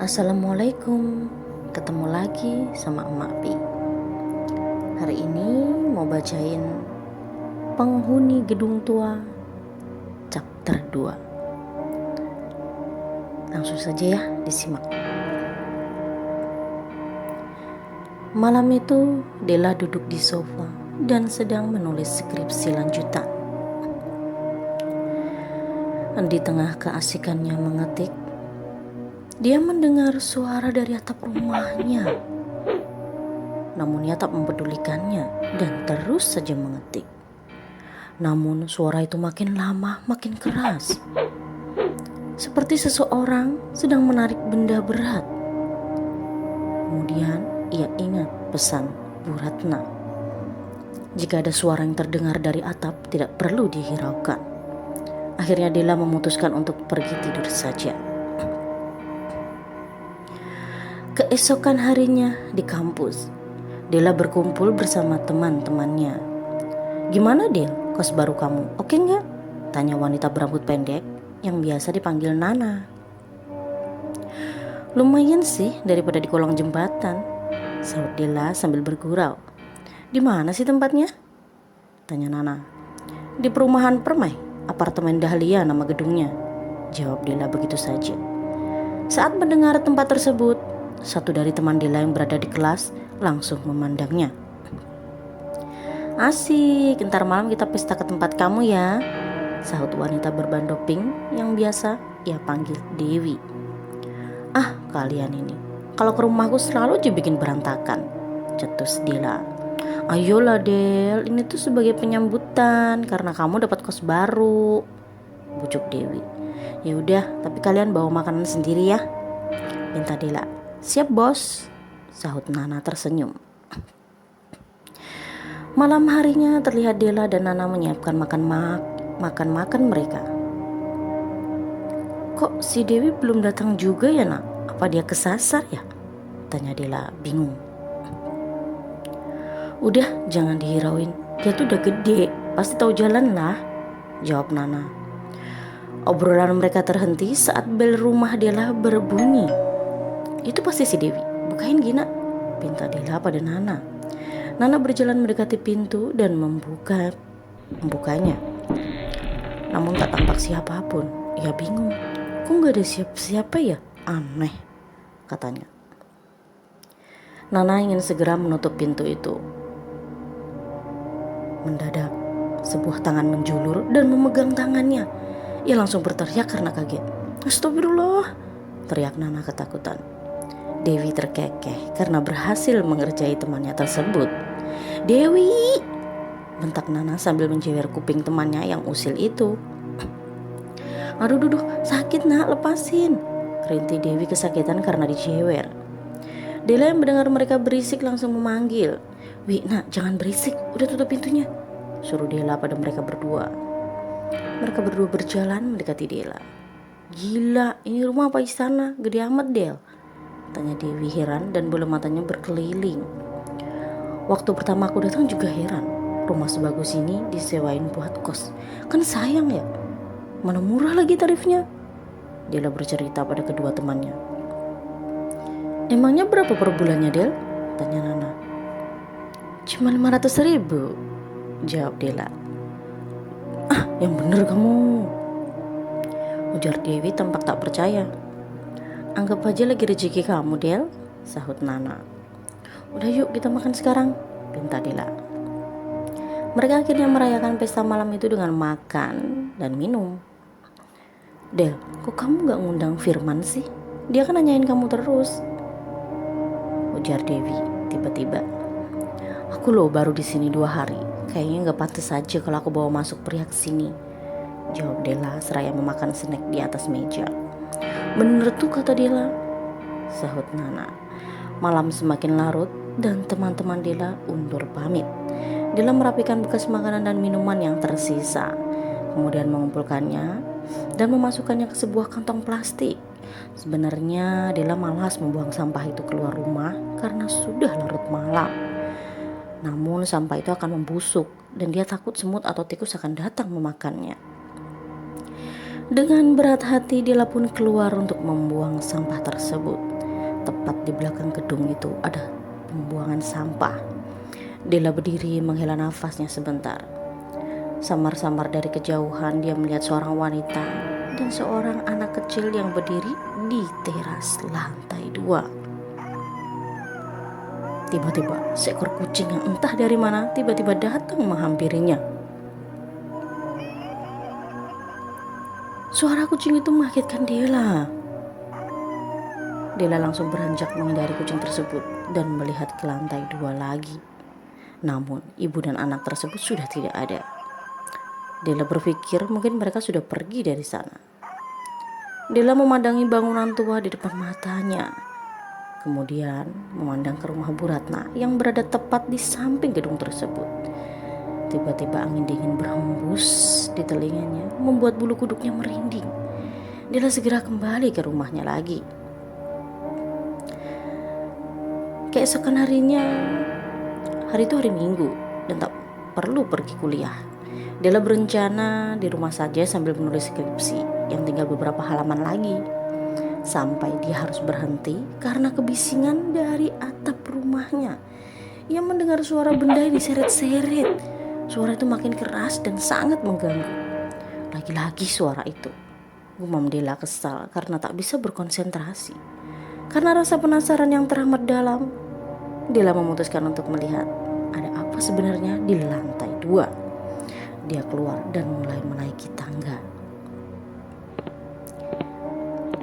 Assalamualaikum, ketemu lagi sama Emak Pi. Hari ini mau bacain Penghuni Gedung Tua chapter 2. Langsung saja ya disimak. Malam itu Della duduk di sofa dan sedang menulis skripsi lanjutan. Di tengah keasikannya mengetik, dia mendengar suara dari atap rumahnya. Namun ia tak mempedulikannya dan terus saja mengetik. Namun suara itu makin lama makin keras, seperti seseorang sedang menarik benda berat. Kemudian ia ingat pesan Bu Ratna. Jika ada suara yang terdengar dari atap, tidak perlu dihiraukan. Akhirnya Della memutuskan untuk pergi tidur saja. Keesokan harinya di kampus, Della berkumpul bersama teman-temannya. "Gimana Del, kos baru kamu? Oke nggak?" tanya wanita berambut pendek yang biasa dipanggil Nana. "Lumayan sih daripada di kolong jembatan," sahut Della sambil bergurau. "Di mana sih tempatnya?" tanya Nana. "Di perumahan Permai, apartemen Dahlia nama gedungnya," jawab Della begitu saja. Saat mendengar tempat tersebut, satu dari teman Della yang berada di kelas langsung memandangnya. "Asik, ntar malam kita pesta ke tempat kamu ya," sahut wanita berbando pink yang biasa ia panggil Dewi. "Ah, kalian ini, kalau ke rumahku selalu aja bikin berantakan," cetus Della. "Ayolah Del, ini tuh sebagai penyambutan karena kamu dapat kos baru," bujuk Dewi. "Ya udah, tapi kalian bawa makanan sendiri ya," minta Della. "Siap bos," sahut Nana tersenyum. Malam harinya terlihat Della dan Nana menyiapkan makan mereka. "Kok si Dewi belum datang juga ya nak? Apa dia kesasar ya?" tanya Della bingung. "Udah, jangan dihirauin, dia tuh udah gede, pasti tahu jalan lah," jawab Nana. Obrolan mereka terhenti saat bel rumah Della berbunyi. "Itu pasti si Dewi, bukain Gina," pinta Della pada Nana. Nana berjalan mendekati pintu dan membukanya. Namun tak tampak siapapun. Ia bingung, kok gak ada siapa ya? Aneh, katanya. Nana ingin segera menutup pintu itu. Mendadak, sebuah tangan menjulur dan memegang tangannya. Ia langsung berteriak karena kaget. "Astagfirullah," teriak Nana ketakutan. Dewi terkekeh karena berhasil mengerjai temannya tersebut. "Dewi!" bentak Nana sambil menjewer kuping temannya yang usil itu. "Aduh, sakit nak, lepasin," kerintih Dewi kesakitan karena dijewer. Della yang mendengar mereka berisik langsung memanggil. "Wi, nak, jangan berisik, udah tutup pintunya," suruh Della pada mereka berdua. Mereka berdua berjalan mendekati Della. "Gila, ini rumah apa istana? Gede amat Del," tanya Dewi heran dan bola matanya berkeliling. "Waktu pertama aku datang juga heran, rumah sebagus ini disewain buat kos, kan sayang ya, mana murah lagi tarifnya," Della bercerita pada kedua temannya. "Emangnya berapa per bulannya Del?" tanya Nana. "Cuma 500.000, jawab Della. "Ah, yang bener kamu," ujar Dewi tampak tak percaya. "Anggap aja lagi rezeki kamu Del," sahut Nana. "Udah yuk kita makan sekarang," pinta Della. Mereka akhirnya merayakan pesta malam itu dengan makan dan minum. "Del, kok kamu gak ngundang Firman sih? Dia kan nanyain kamu terus," ujar Dewi tiba-tiba. "Aku loh baru di sini 2 hari, kayaknya gak pantas saja kalau aku bawa masuk pria ke sini," jawab Della seraya memakan snack di atas meja. "Bener tuh kata Della," sahut Nana. Malam semakin larut dan teman-teman Della undur pamit. Della merapikan bekas makanan dan minuman yang tersisa, kemudian mengumpulkannya dan memasukkannya ke sebuah kantong plastik. Sebenarnya Della malas membuang sampah itu keluar rumah karena sudah larut malam. Namun sampah itu akan membusuk dan dia takut semut atau tikus akan datang memakannya. Dengan berat hati Dela pun keluar untuk membuang sampah tersebut. Tepat di belakang gedung itu ada pembuangan sampah. Dela berdiri menghela nafasnya sebentar. Samar-samar dari kejauhan dia melihat seorang wanita dan seorang anak kecil yang berdiri di teras lantai 2. Tiba-tiba seekor kucing yang entah dari mana tiba-tiba datang menghampirinya. Suara kucing itu mengagetkan Dela. Dela langsung beranjak menghindari kucing tersebut dan melihat ke lantai 2 lagi. Namun ibu dan anak tersebut sudah tidak ada. Dela berpikir mungkin mereka sudah pergi dari sana. Dela memandangi bangunan tua di depan matanya. Kemudian memandang ke rumah Bu Ratna yang berada tepat di samping gedung tersebut. Tiba-tiba angin dingin berhembus di telinganya, membuat bulu kuduknya merinding. Dela segera kembali ke rumahnya lagi. Keesokan harinya, hari itu hari Minggu dan tak perlu pergi kuliah. Dela berencana di rumah saja sambil menulis skripsi yang tinggal beberapa halaman lagi. Sampai dia harus berhenti karena kebisingan dari atap rumahnya. Ia mendengar suara benda yang diseret-seret. Suara itu makin keras dan sangat mengganggu. Lagi-lagi suara itu. Gumam Dela kesal karena tak bisa berkonsentrasi. Karena rasa penasaran yang teramat dalam, Dela memutuskan untuk melihat ada apa sebenarnya di lantai 2. Dia keluar dan mulai menaiki tangga.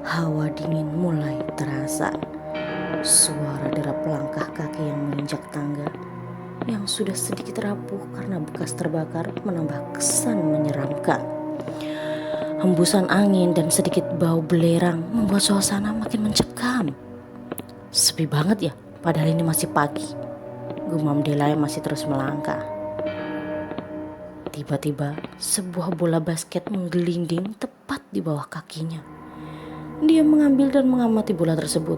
Hawa dingin mulai terasa. Suara derap langkah kaki yang menginjak tangga yang sudah sedikit rapuh karena bekas terbakar menambah kesan menyeramkan. Hembusan angin dan sedikit bau belerang membuat suasana makin mencekam. Sepi banget ya, padahal ini masih pagi. Gumam Dela yang masih terus melangkah. Tiba-tiba sebuah bola basket menggelinding tepat di bawah kakinya. Dia mengambil dan mengamati bola tersebut.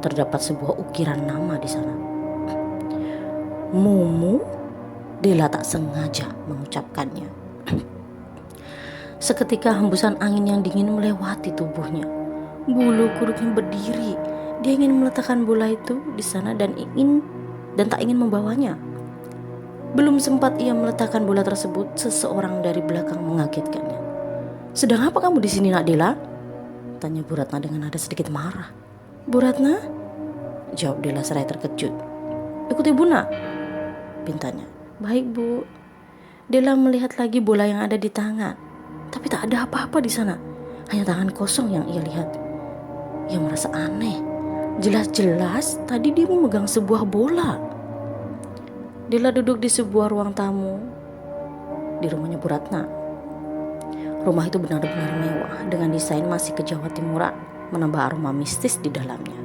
Terdapat sebuah ukiran nama di sana. Mumu. Dela tak sengaja mengucapkannya. Seketika hembusan angin yang dingin melewati tubuhnya. Bulu kuduknya berdiri. Dia ingin meletakkan bola itu di sana dan tak ingin membawanya. Belum sempat ia meletakkan bola tersebut, seseorang dari belakang mengagetkannya. "Sedang apa kamu di sini, Nak Dela?" tanya Bu Ratna dengan nada sedikit marah. "Bu Ratna?" jawab Dela seraya terkejut. "Ikut Ibu, Nak," pintanya. "Baik, Bu." Dela melihat lagi bola yang ada di tangan, tapi tak ada apa-apa di sana. Hanya tangan kosong yang ia lihat. Ia merasa aneh. Jelas-jelas tadi dia memegang sebuah bola. Dela duduk di sebuah ruang tamu di rumahnya Bu Ratna. Rumah itu benar-benar mewah dengan desain masih ke Jawa Timuran, menambah aroma mistis di dalamnya.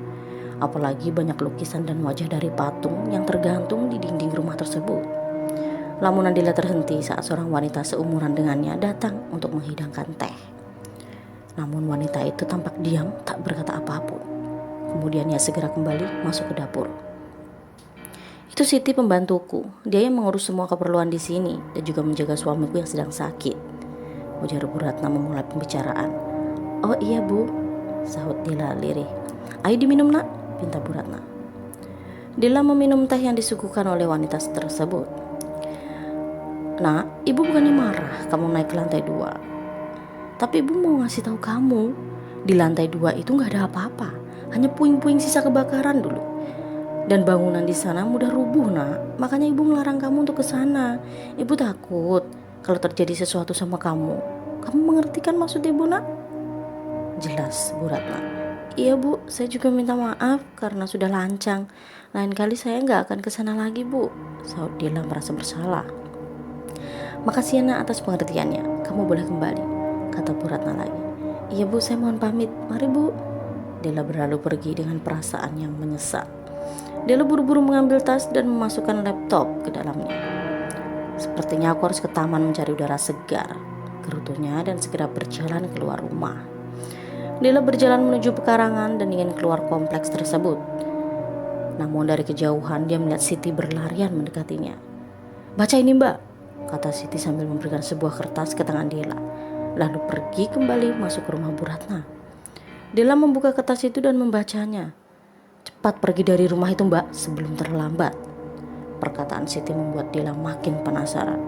Apalagi banyak lukisan dan wajah dari patung yang tergantung di dinding rumah tersebut. Lamunan Dela terhenti saat seorang wanita seumuran dengannya datang untuk menghidangkan teh. Namun wanita itu tampak diam, tak berkata apapun. Kemudian ia segera kembali masuk ke dapur. "Itu Siti, pembantuku. Dia yang mengurus semua keperluan di sini dan juga menjaga suamiku yang sedang sakit," ujar Bu Ratna memulai pembicaraan. "Oh iya, Bu," sahut Dela lirih. "Ayo diminum, Nak," pinta Bu Ratna. Dela meminum teh yang disuguhkan oleh wanita tersebut. "Nak, Ibu bukannya marah kamu naik ke lantai 2. Tapi Ibu mau ngasih tahu kamu, di lantai 2 itu gak ada apa-apa. Hanya puing-puing sisa kebakaran dulu. Dan bangunan di sana mudah rubuh, Nak. Makanya Ibu melarang kamu untuk ke sana. Ibu takut kalau terjadi sesuatu sama kamu. Kamu mengerti kan maksud Ibu, Nak?" Jelas Bu Ratna. "Iya, Bu, saya juga minta maaf karena sudah lancang. Lain kali saya nggak akan ke sana lagi, Bu," sahut Dela merasa bersalah. "Makasih ya, Nak, atas pengertiannya. Kamu boleh kembali," kata Bu Ratna lagi. "Iya, Bu, saya mohon pamit. Mari, Bu." Dela berlalu pergi dengan perasaan yang menyesal. Dela buru-buru mengambil tas dan memasukkan laptop ke dalamnya. "Sepertinya aku harus ke taman mencari udara segar," gerutunya dan segera berjalan keluar rumah. Dela berjalan menuju pekarangan dan ingin keluar kompleks tersebut. Namun dari kejauhan dia melihat Siti berlarian mendekatinya. "Baca ini, Mbak," kata Siti sambil memberikan sebuah kertas ke tangan Dela. lalu pergi kembali masuk ke rumah Bu Ratna. Della membuka kertas itu dan membacanya. "Cepat pergi dari rumah itu, Mbak, sebelum terlambat." Perkataan Siti membuat Della makin penasaran.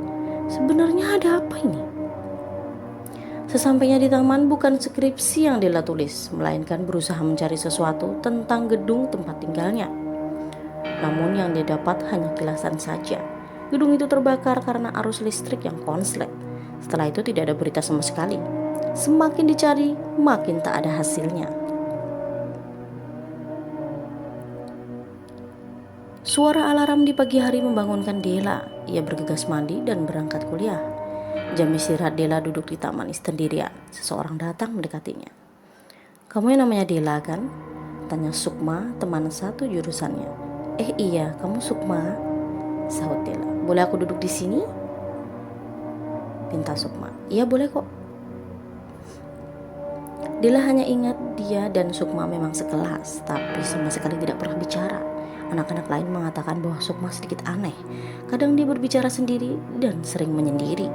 Sebenarnya ada apa ini? Sesampainya di taman, bukan skripsi yang Della tulis, melainkan berusaha mencari sesuatu tentang gedung tempat tinggalnya. Namun yang dia dapat hanya kilasan saja. Gedung itu terbakar karena arus listrik yang konslet. Setelah itu tidak ada berita sama sekali. Semakin dicari, makin tak ada hasilnya. Suara alarm di pagi hari membangunkan Della. Ia bergegas mandi dan berangkat kuliah. Jam istirahat Della duduk di taman sendirian. Seseorang datang mendekatinya. "Kamu yang namanya Della kan?" tanya Sukma, teman satu jurusannya. Iya, kamu Sukma?" sahut Della. "Boleh aku duduk di sini?" pinta Sukma. "Iya, boleh kok." Della hanya ingat dia dan Sukma memang sekelas, tapi sama sekali tidak pernah bicara. Anak-anak lain mengatakan bahwa Sukma sedikit aneh. Kadang dia berbicara sendiri dan sering menyendiri.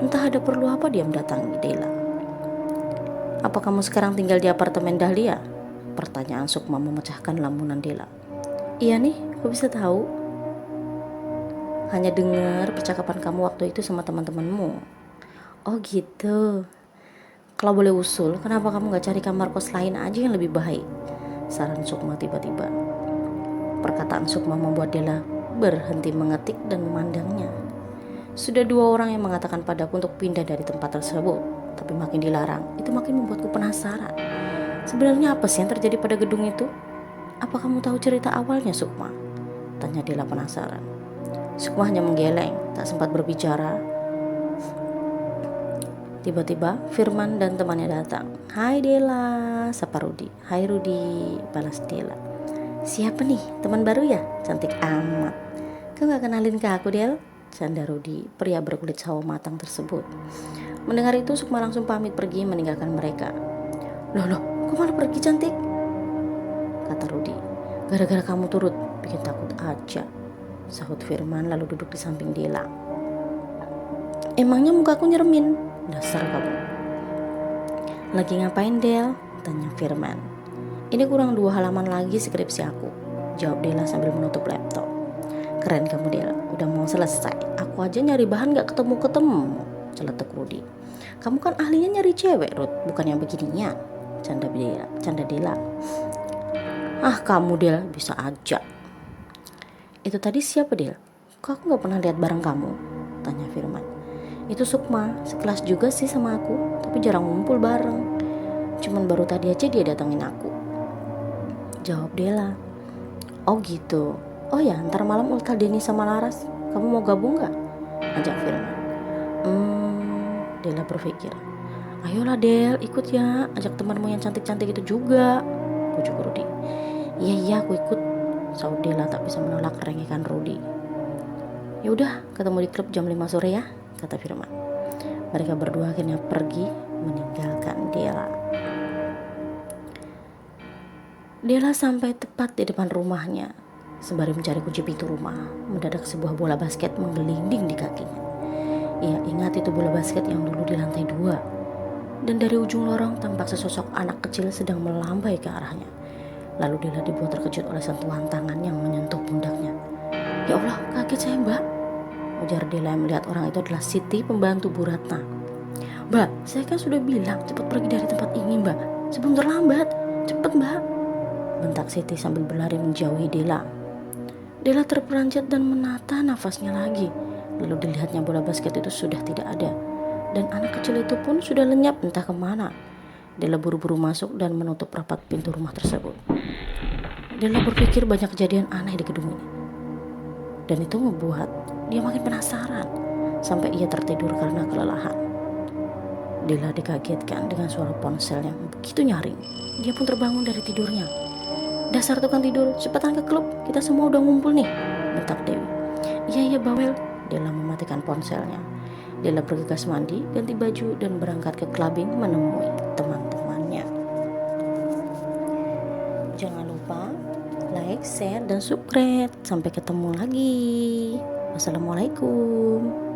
Entah ada perlu apa dia mendatangi Della. "Apa kamu sekarang tinggal di apartemen Dahlia?" Pertanyaan Sukma memecahkan lamunan Della. "Iya nih, kok bisa tahu?" "Hanya dengar percakapan kamu waktu itu sama teman-temanmu." "Oh gitu. Kalau boleh usul, kenapa kamu gak cari kamar kos lain aja yang lebih baik?" saran Sukma tiba-tiba. Perkataan Sukma membuat Della berhenti mengetik dan memandangnya. Sudah 2 orang yang mengatakan padaku untuk pindah dari tempat tersebut, tapi makin dilarang, itu makin membuatku penasaran. Sebenarnya apa sih yang terjadi pada gedung itu? "Apa kamu tahu cerita awalnya, Sukma?" tanya Della penasaran. Sukma hanya menggeleng, tak sempat berbicara. Tiba-tiba Firman dan temannya datang. "Hai Della," sapa Rudi. "Hai Rudi," balas Della. "Siapa nih, teman baru ya? Cantik amat. Kau gak kenalin ke aku, Del?" canda Rudi, pria berkulit sawo matang tersebut. Mendengar itu Sukma langsung pamit pergi meninggalkan mereka. Loh, kok malah pergi, cantik?" kata Rudi. "Gara-gara kamu turut, bikin takut aja," sahut Firman lalu duduk di samping Della. "Emangnya mukaku nyeremin? Dasar kamu." "Lagi ngapain, Del?" tanya Firman. "Ini kurang 2 halaman lagi skripsi aku," jawab Della sambil menutup laptop. "Keren kamu, Del, udah mau selesai. Aku aja nyari bahan gak ketemu-ketemu," celetuk Rudi. "Kamu kan ahlinya nyari cewek, Rud, bukan yang beginian," canda Della. "Ah kamu, Del, bisa aja." "Itu tadi siapa, Del? Kok aku gak pernah lihat bareng kamu?" tanya Firman. "Itu Sukma, sekelas juga sih sama aku, tapi jarang ngumpul bareng. Cuman baru tadi aja dia datangin aku," jawab Della. "Oh gitu. Oh ya, ntar malam ultah Denny sama Laras. Kamu mau gabung gak?" ajak Firman. Della berpikir. "Ayolah Del, ikut ya, ajak temanmu yang cantik-cantik itu juga," pujuk Rudi. Iya aku ikut," sahut Della tak bisa menolak kerengekan Rudi. "Ya udah, ketemu di klub jam 5 sore ya," kata Firman. Mereka berdua akhirnya pergi meninggalkan Della. Della sampai tepat di depan rumahnya. Sembari mencari kunci pintu rumah, mendadak sebuah bola basket menggelinding di kakinya. Ia ingat itu bola basket yang dulu di lantai 2. Dan dari ujung lorong tampak sesosok anak kecil sedang melambai ke arahnya. Lalu Della dibuat terkejut oleh sentuhan tangan yang menyentuh pundaknya. "Ya Allah, kaget saya, Mbak," ujar Della yang melihat orang itu adalah Siti, pembantu Bu Ratna. "Mbak, saya kan sudah bilang cepat pergi dari tempat ini, Mbak. Sebelum terlambat. Cepat, Mbak," bentak Siti sambil berlari menjauhi Della. Della terperanjat dan menata nafasnya lagi. Lalu dilihatnya bola basket itu sudah tidak ada. Dan anak kecil itu pun sudah lenyap entah kemana. Della buru-buru masuk dan menutup rapat pintu rumah tersebut. Della berpikir banyak kejadian aneh di gedung ini. Dan itu membuat dia makin penasaran. Sampai ia tertidur karena kelelahan. Della dikagetkan dengan suara ponsel yang begitu nyaring. Dia pun terbangun dari tidurnya. "Dasar tukang tidur, cepetan ke klub, kita semua udah ngumpul nih," bentak Dewi. Iya bawel." Della mematikan ponselnya. Della bergegas mandi, ganti baju dan berangkat ke clubbing menemui teman-temannya. Jangan lupa like, share, dan subscribe. Sampai ketemu lagi. Wassalamualaikum.